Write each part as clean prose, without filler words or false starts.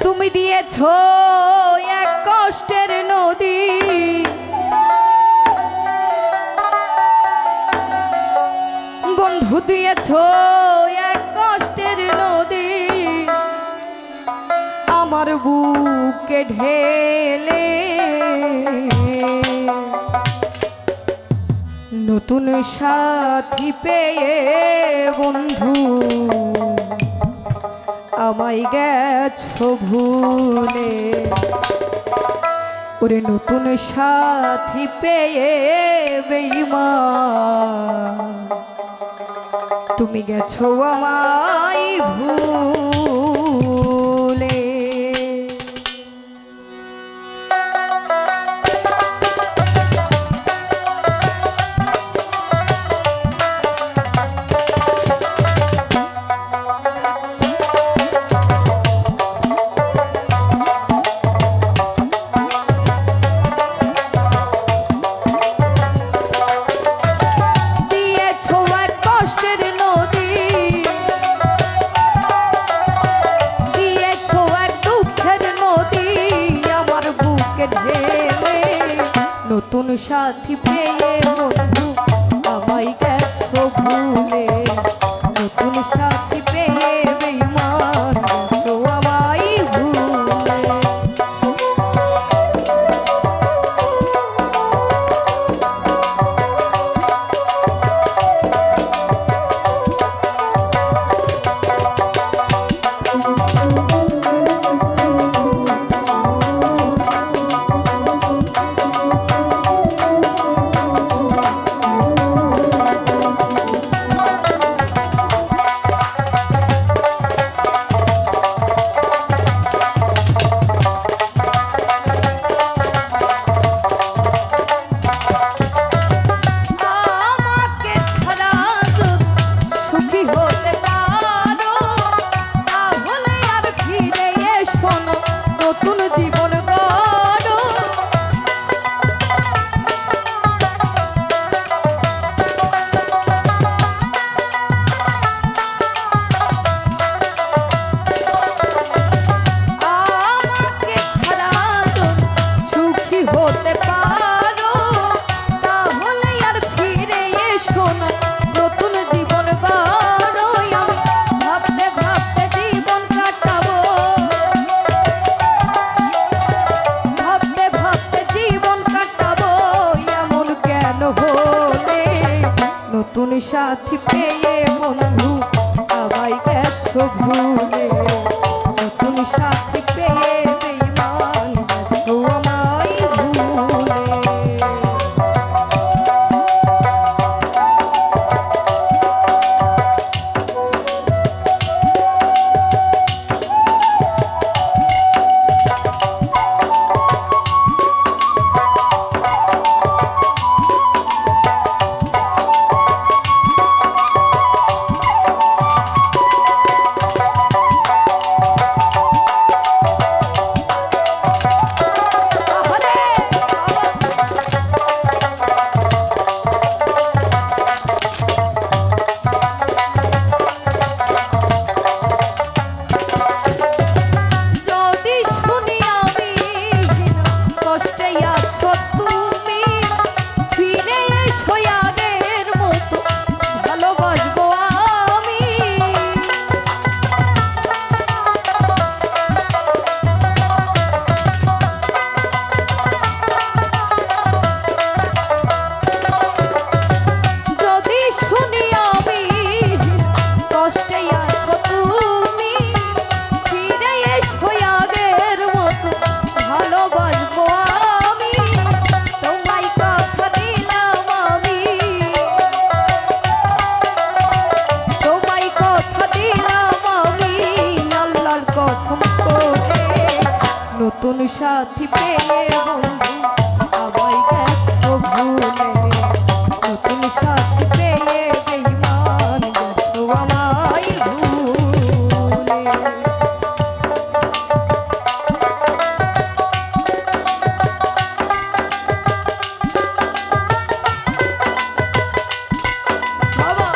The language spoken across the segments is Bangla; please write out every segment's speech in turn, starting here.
তুমি দিয়েছো এক কষ্টের নদী, বন্ধু দিয়েছো এক কষ্টের নদী, আমার বুকে ঢেলে নতুন সাথী পেয়ে বন্ধু আমায় গেছো ভুলে। ওরে নতুন সাথী পেয়ে বেঈমান তুমি গেছো আমায় ভুলে। নতুন সাথী পেয়ে বন্ধু আমায় গেছো ভুলে, নতুন সাথী পেয়ে বেঈমান গেছো আমায় ভুলে। নতুন সাথী পেয়ে বন্ধু আমায় গেছো ভুলে, নতুন সাথী পেয়ে বেঈমান গেছো আমায় ভুলে। নতুন সাথী পেয়ে বন্ধু আমায় গেছো ভুলে, নতুন সাথী পেয়ে বেঈমান গেছো আমায় ভুলে। বাবা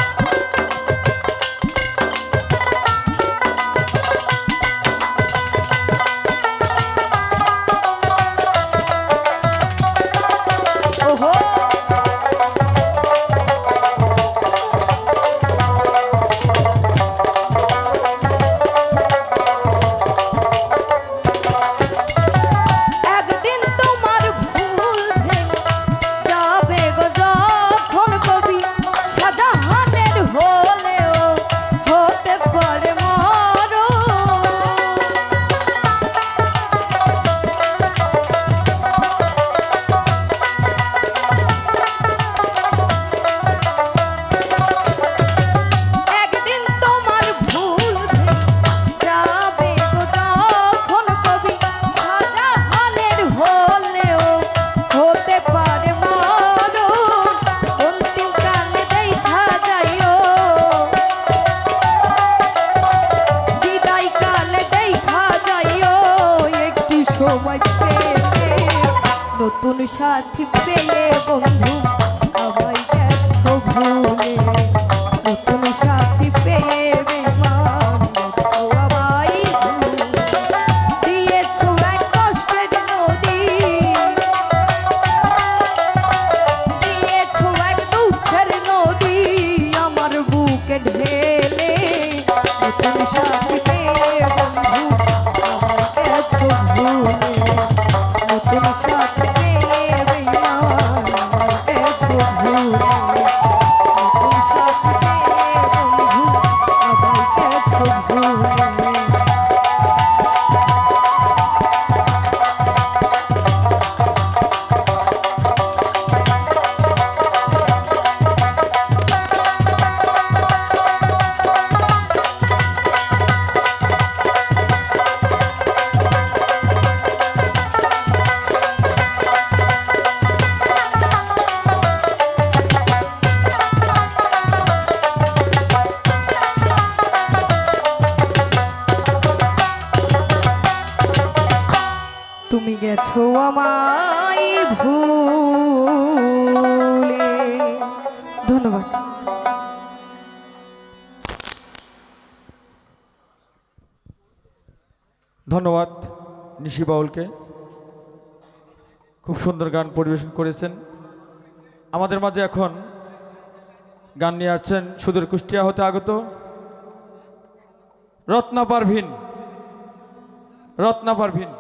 নতুন সাথী পেয়ে বন্ধু আমায় গেছো ভুলে নতুন সাথী পেয়ে বেঈমান গেছো আমায় ভুলে দিয়েছো এক কষ্টের নদী দিয়েছো এক দুঃখের নদী আমার বুকে ঢেলে নতুন সাথী পেয়ে বন্ধু আমায় গেছো ভুলে নতুন সাথী পেয়ে বেঈমান আমায় গেছো ভুলে নতুন সাথী পেয়ে বন্ধু আমায় গেছো ভুলে তুমি গেছো আমায় ভুলে ধন্যবাদ। ধন্যবাদ নিশি বাউলকে, খুব সুন্দর গান পরিবেশন করেছেন। আমাদের মাঝে এখন গান নিয়ে আসছেন সুদূর কুষ্টিয়া হতে আগত রত্না পারভিন। রত্না পারভিন